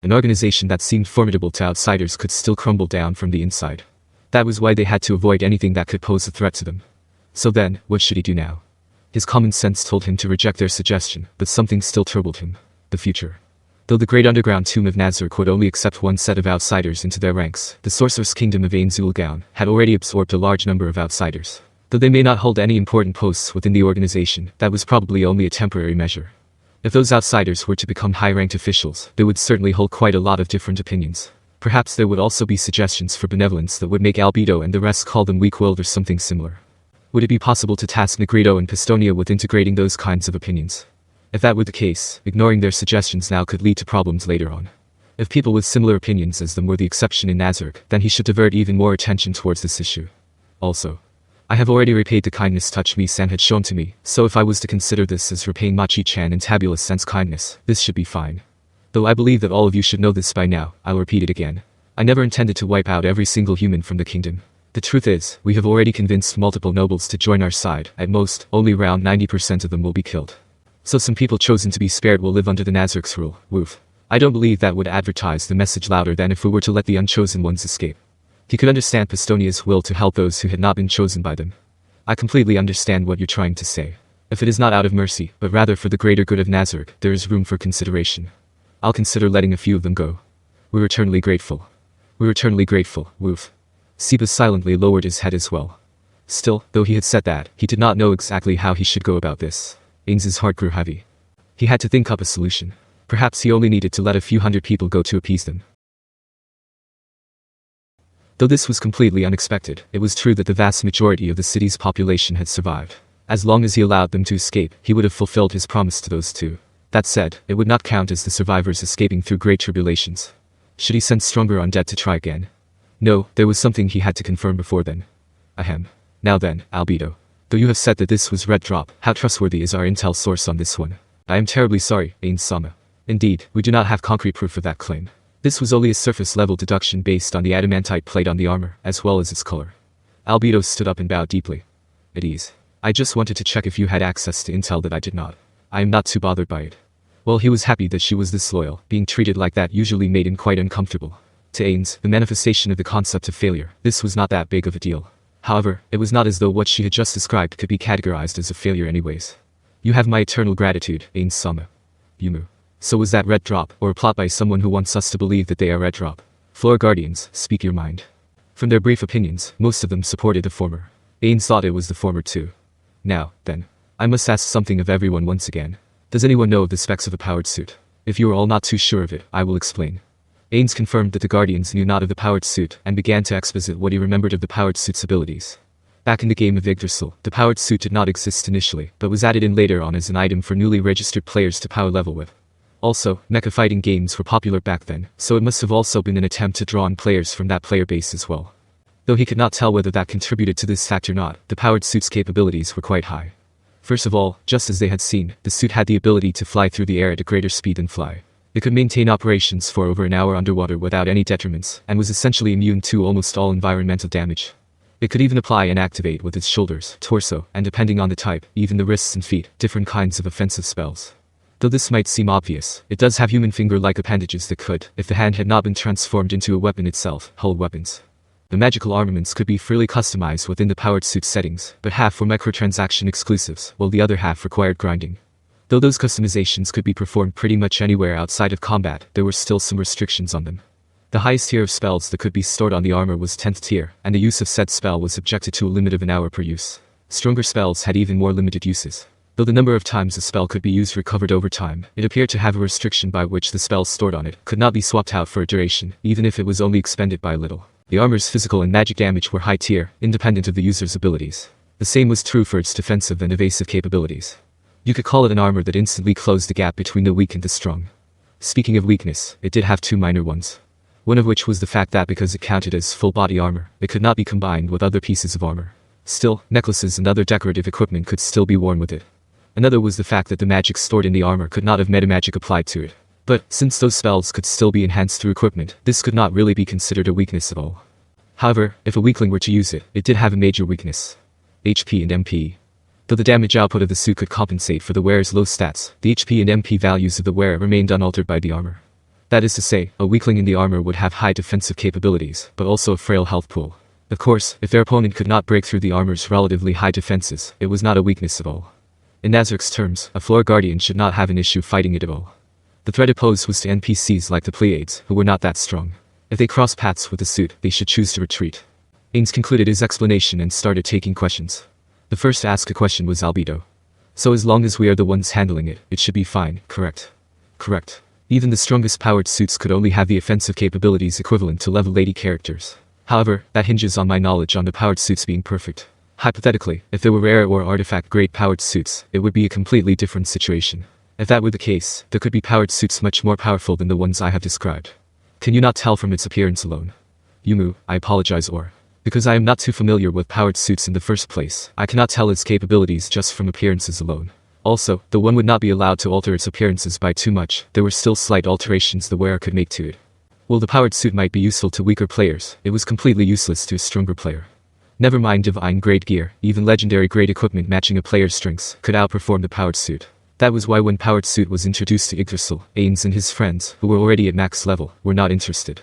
An organization that seemed formidable to outsiders could still crumble down from the inside. That was why they had to avoid anything that could pose a threat to them. So then, what should he do now? His common sense told him to reject their suggestion, but something still troubled him. The future. Though the great underground tomb of Nazarick would only accept one set of outsiders into their ranks, the sorceress kingdom of Ainz had already absorbed a large number of outsiders. Though they may not hold any important posts within the organization, that was probably only a temporary measure. If those outsiders were to become high-ranked officials, they would certainly hold quite a lot of different opinions. Perhaps there would also be suggestions for benevolence that would make Albedo and the rest call them weak-willed or something similar. Would it be possible to task Nigredo and Pestonya with integrating those kinds of opinions? If that were the case, ignoring their suggestions now could lead to problems later on. If people with similar opinions as them were the exception in Nazarick, then he should divert even more attention towards this issue. Also, I have already repaid the kindness Touch-Me-san had shown to me, so if I was to consider this as repaying Machi-chan in Tabula's sense kindness, this should be fine. Though I believe that all of you should know this by now, I'll repeat it again. I never intended to wipe out every single human from the kingdom. The truth is, we have already convinced multiple nobles to join our side. At most, only around 90% of them will be killed. So some people chosen to be spared will live under the Nazarick's rule. Woof. I don't believe that would advertise the message louder than if we were to let the unchosen ones escape. He could understand Pestonya's will to help those who had not been chosen by them. I completely understand what you're trying to say. If it is not out of mercy, but rather for the greater good of Nazarick, there is room for consideration. I'll consider letting a few of them go. We're eternally grateful. We're eternally grateful, woof. Seba silently lowered his head as well. Still, though he had said that, he did not know exactly how he should go about this. Ainz's heart grew heavy. He had to think up a solution. Perhaps he only needed to let a few hundred people go to appease them. Though this was completely unexpected, it was true that the vast majority of the city's population had survived. As long as he allowed them to escape, he would have fulfilled his promise to those two. That said, it would not count as the survivors escaping through great tribulations. Should he send stronger undead to try again? No, there was something he had to confirm before then. Ahem. Now then, Albedo. Though you have said that this was Red Drop, how trustworthy is our intel source on this one? I am terribly sorry, Ainz-sama. Indeed, we do not have concrete proof of that claim. This was only a surface-level deduction based on the adamantite plate on the armor, as well as its color. Albedo stood up and bowed deeply. At ease. I just wanted to check if you had access to intel that I did not. I am not too bothered by it. Well, he was happy that she was this loyal. Being treated like that usually made him quite uncomfortable. To Ainz, the manifestation of the concept of failure, this was not that big of a deal. However, it was not as though what she had just described could be categorized as a failure anyways. You have my eternal gratitude, Ainz-sama. Yumu. So was that Red Drop, or a plot by someone who wants us to believe that they are Red Drop? Floor Guardians, speak your mind. From their brief opinions, most of them supported the former. Ainz thought it was the former too. Now, then, I must ask something of everyone once again. Does anyone know of the specs of a powered suit? If you are all not too sure of it, I will explain. Ainz confirmed that the Guardians knew not of the powered suit and began to exposit what he remembered of the powered suit's abilities. Back in the game of Yggdrasil, the powered suit did not exist initially, but was added in later on as an item for newly registered players to power level with. Also, mecha fighting games were popular back then, so it must have also been an attempt to draw on players from that player base as well. Though he could not tell whether that contributed to this fact or not, the powered suit's capabilities were quite high. First of all, just as they had seen, the suit had the ability to fly through the air at a greater speed than fly. It could maintain operations for over an hour underwater without any detriments, and was essentially immune to almost all environmental damage. It could even apply and activate with its shoulders, torso, and depending on the type, even the wrists and feet, different kinds of offensive spells. Though this might seem obvious, it does have human finger-like appendages that could, if the hand had not been transformed into a weapon itself, hold weapons. The magical armaments could be freely customized within the powered suit settings, but half were microtransaction exclusives, while the other half required grinding. Though those customizations could be performed pretty much anywhere outside of combat, there were still some restrictions on them. The highest tier of spells that could be stored on the armor was 10th tier, and the use of said spell was subjected to a limit of an hour per use. Stronger spells had even more limited uses. Though the number of times a spell could be used recovered over time, it appeared to have a restriction by which the spells stored on it could not be swapped out for a duration, even if it was only expended by a little. The armor's physical and magic damage were high tier, independent of the user's abilities. The same was true for its defensive and evasive capabilities. You could call it an armor that instantly closed the gap between the weak and the strong. Speaking of weakness, it did have two minor ones. One of which was the fact that because it counted as full body armor, it could not be combined with other pieces of armor. Still, necklaces and other decorative equipment could still be worn with it. Another was the fact that the magic stored in the armor could not have metamagic applied to it. But, since those spells could still be enhanced through equipment, this could not really be considered a weakness at all. However, if a weakling were to use it, it did have a major weakness. HP and MP. Though the damage output of the suit could compensate for the wearer's low stats, the HP and MP values of the wearer remained unaltered by the armor. That is to say, a weakling in the armor would have high defensive capabilities, but also a frail health pool. Of course, if their opponent could not break through the armor's relatively high defenses, it was not a weakness at all. In Nazarick's terms, a floor guardian should not have an issue fighting it at all. The threat it posed was to NPCs like the Pleiades, who were not that strong. If they crossed paths with the suit, they should choose to retreat. Ainz concluded his explanation and started taking questions. The first to ask a question was Albedo. So as long as we are the ones handling it, it should be fine, correct? Correct. Even the strongest powered suits could only have the offensive capabilities equivalent to level 80 characters. However, that hinges on my knowledge on the powered suits being perfect. Hypothetically, if there were rare or artifact-grade powered suits, it would be a completely different situation. If that were the case, there could be powered suits much more powerful than the ones I have described. Can you not tell from its appearance alone? Yumu, I apologize or. Because I am not too familiar with powered suits in the first place, I cannot tell its capabilities just from appearances alone. Also, the one would not be allowed to alter its appearances by too much, there were still slight alterations the wearer could make to it. While the powered suit might be useful to weaker players, it was completely useless to a stronger player. Never mind divine grade gear, even legendary grade equipment matching a player's strengths could outperform the powered suit. That was why when powered suit was introduced to Yggdrasil, Ainz and his friends, who were already at max level, were not interested.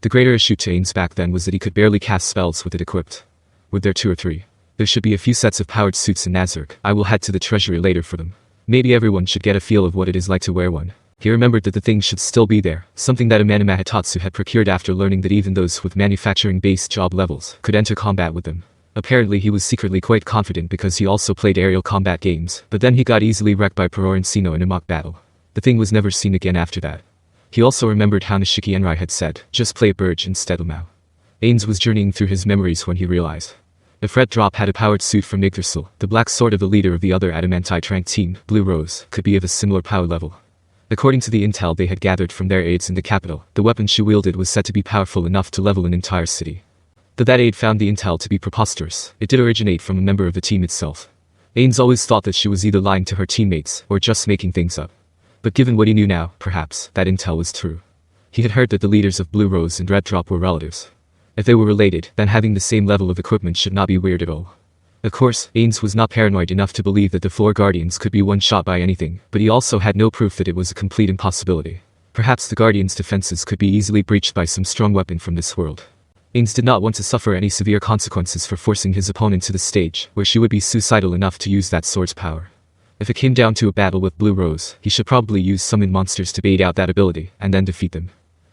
The greater issue to Ainz back then was that he could barely cast spells with it equipped. Were there 2 or 3? There should be a few sets of powered suits in Nazarick. I will head to the treasury later for them. Maybe everyone should get a feel of what it is like to wear one. He remembered that the thing should still be there, something that Amanuma Hitatsu had procured after learning that even those with manufacturing-based job levels could enter combat with them. Apparently he was secretly quite confident because he also played aerial combat games, but then he got easily wrecked by Perorancino in a mock battle. The thing was never seen again after that. He also remembered how Nishiki Enrai had said, just play Burge instead of Mao. Ainz was journeying through his memories when he realized. If Red Drop had a powered suit from Yggdrasil, the black sword of the leader of the other Adamantite rank team, Blue Rose, could be of a similar power level. According to the intel they had gathered from their aides in the capital, the weapon she wielded was said to be powerful enough to level an entire city. Though that aide found the intel to be preposterous, it did originate from a member of the team itself. Ainz always thought that she was either lying to her teammates, or just making things up. But given what he knew now, perhaps, that intel was true. He had heard that the leaders of Blue Rose and Red Drop were relatives. If they were related, then having the same level of equipment should not be weird at all. Of course, Ainz was not paranoid enough to believe that the floor guardians could be one-shot by anything, but he also had no proof that it was a complete impossibility. Perhaps the guardians' defenses could be easily breached by some strong weapon from this world. Ainz did not want to suffer any severe consequences for forcing his opponent to the stage, where she would be suicidal enough to use that sword's power. If it came down to a battle with Blue Rose, he should probably use summon monsters to bait out that ability, and then defeat them.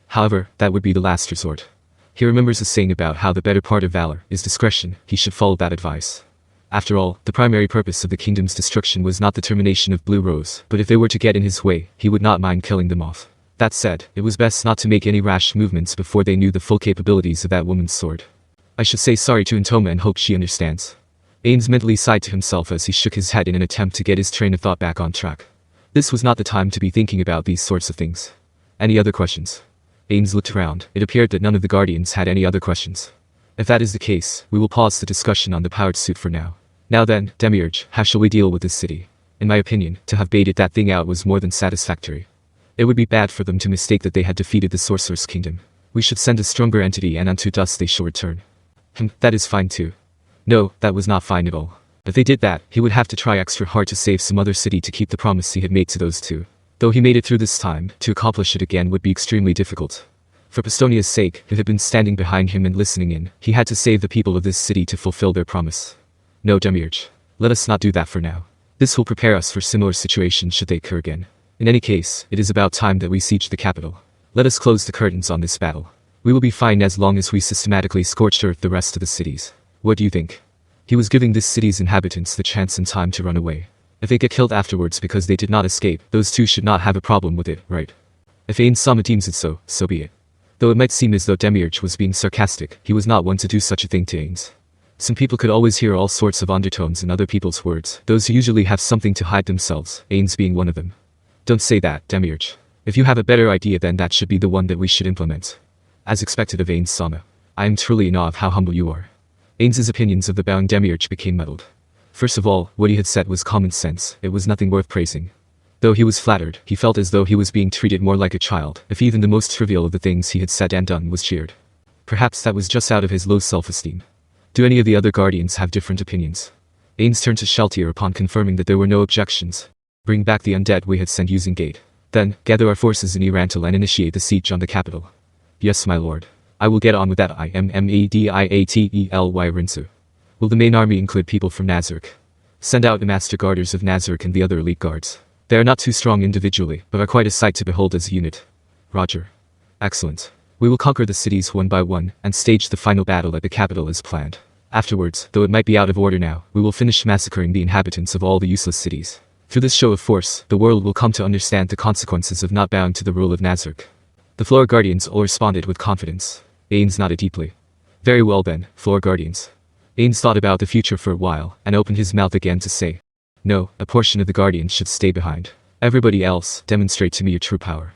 However, that would be the last resort. He remembers a saying about how the better part of valor is discretion. He should follow that advice. After all, the primary purpose of the kingdom's destruction was not the termination of Blue Rose, but if they were to get in his way, he would not mind killing them off. That said, it was best not to make any rash movements before they knew the full capabilities of that woman's sword. I should say sorry to Intoma and hope she understands. Ainz mentally sighed to himself as he shook his head in an attempt to get his train of thought back on track. This was not the time to be thinking about these sorts of things. Any other questions? Ainz looked around. It appeared that none of the guardians had any other questions. If that is the case, we will pause the discussion on the powered suit for now. Now then, Demiurge, how shall we deal with this city? In my opinion, to have baited that thing out was more than satisfactory. It would be bad for them to mistake that they had defeated the Sorcerer's Kingdom. We should send a stronger entity and unto dust they shall return. That is fine too. No, that was not fine at all. If they did that, he would have to try extra hard to save some other city to keep the promise he had made to those two. Though he made it through this time, to accomplish it again would be extremely difficult. For Pestonia's sake, he had been standing behind him and listening in. He had to save the people of this city to fulfill their promise. No, Demiurge. Let us not do that for now. This will prepare us for similar situations should they occur again. In any case, it is about time that we siege the capital. Let us close the curtains on this battle. We will be fine as long as we systematically scorch earth the rest of the cities. What do you think? He was giving this city's inhabitants the chance and time to run away. If they get killed afterwards because they did not escape, those two should not have a problem with it, right? If Ainz Sama deems it so, so be it. Though it might seem as though Demiurge was being sarcastic, he was not one to do such a thing to Ainz. Some people could always hear all sorts of undertones in other people's words, those who usually have something to hide themselves, Ainz being one of them. Don't say that, Demiurge. If you have a better idea then that should be the one that we should implement. As expected of Ainz Sama. I am truly in awe of how humble you are. Ainz's opinions of the bowing Demiurge became muddled. First of all, what he had said was common sense, it was nothing worth praising. Though he was flattered, he felt as though he was being treated more like a child, if even the most trivial of the things he had said and done was cheered. Perhaps that was just out of his low self-esteem. Do any of the other guardians have different opinions? Ainz turned to Sheltier upon confirming that there were no objections. Bring back the undead we had sent using gate. Then, gather our forces in Irantal and initiate the siege on the capital. Yes, my lord. I will get on with that. Immediately Rinsu. Will the main army include people from Nazarick? Send out the master guarders of Nazarick and the other elite guards. They are not too strong individually, but are quite a sight to behold as a unit. Roger. Excellent. We will conquer the cities one by one, and stage the final battle at the capital as planned. Afterwards, though it might be out of order now, we will finish massacring the inhabitants of all the useless cities. Through this show of force, the world will come to understand the consequences of not bowing to the rule of Nazarick. The Floor Guardians all responded with confidence. Ainz nodded deeply. Very well then, Floor Guardians. Ainz thought about the future for a while, and opened his mouth again to say, no, a portion of the Guardians should stay behind. Everybody else, demonstrate to me your true power.